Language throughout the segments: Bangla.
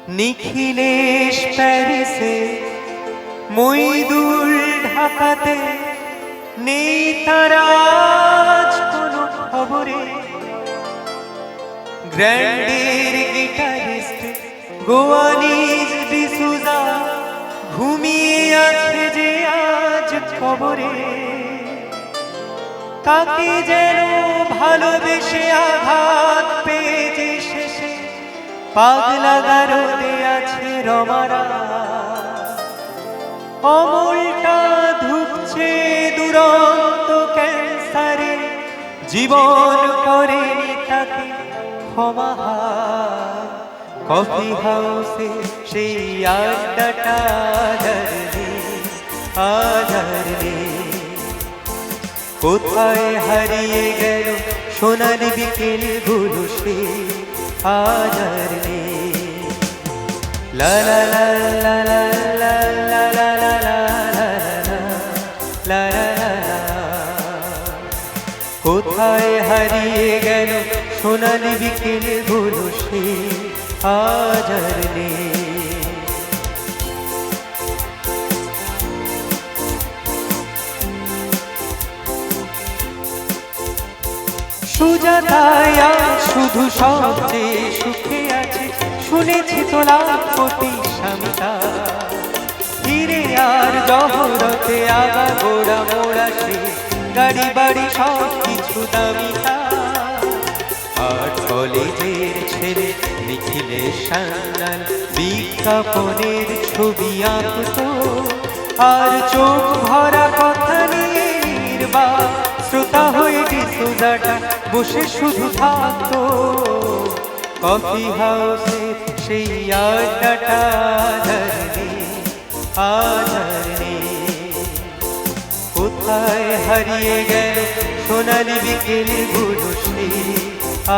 নিখিলেশ প্যারিসে, মইদুল ঢাকাতে, নেই তারা আজ কোনো খবরে। গ্র্যান্ডের গিটারিস্ট গোয়ানিজ ডিসুজা ঘুমিয়ে আছে যে আজ কবরে। তাকে যেন ভালোবেসে আঘাত পেয়েছে শেষে, পাগলা গারদে আছে রমারা। অমলটা ধুকছে দুরন্ত ক্যান্সারে, জীবন করেনি তাকে ক্ষমা। কফি হাউসে সেই আড্ডাটা আধারে, কোথায় হারিয়ে গেল সোনালি বিকেল গুলো সে আধারে। লা লা লা লা লা লা লা লা লা লা লা লা। কোথায় হারিয়ে গেল সোনালি বিকেল গুলো সে আধারে। সুজাতায়া শুধু সবচেয়ে সুখে আছে, শুনেছি তো লাখ কোটি স্বামীতা। হিরে আর জহরতে আগা গোড়া মোড়া সে, গাড়ি বাড়ি সব কিছু দামিতা। আর কলেজের ছেলে নিখিলেশ সান্যাল বিজ্ঞাপনের ছবি আঁকতো, আর চোখ ভরা কথা নিয়ে নির্বাক শ্রোতা হয়ে ডিসুজাটা বসে শুধু থাকতো। কফি হাউসে সেই আড্ডাটা আধারে। কোথায় হারিয়ে গেল সোনালি বিকেল গুলো সে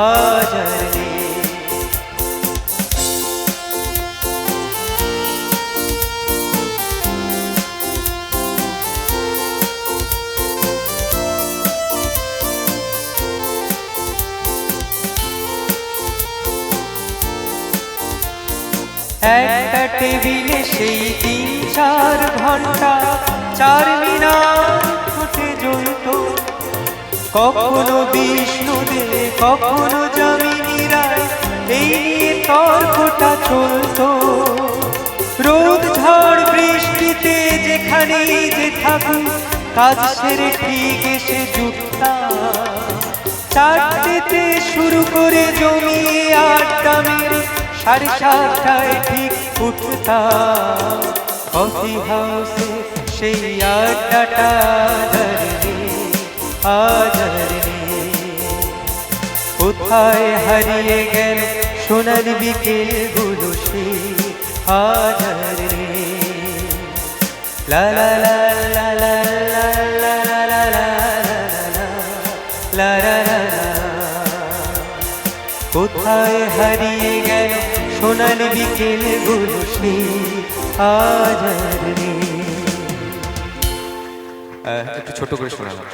আধারে। একটা টেবিলে সেই ৩-৪ ঘন্টা ৪ মিনার ফুটে জ্বলত। কখনো বিষ্ণুদে, কখনো যামিনী রায়, এই নিয়ে তর্কটা চলত। রোদ ঝড় বৃষ্টিতে যেখানেই যে থাকুক, কাজ সেরে ঠিক এসে জুটতাম। ৪টেতে শুরু করে জমিয়ে আড্ডা মেরে ৭:৩০টায় ঠিক উঠতাম। কফি হাউসে সেই আড্ডাটা আধারে। কোথায় হারিয়ে গেল সোনালি বিকেল গুলো সে আধারে। লা লা লা লা লা লা লা লা লা লা লা লা। কোথায় হারিয়ে গেল সোনালি বিকেল গুলো সে আধারে। একটু ছোট করে শোনালাম।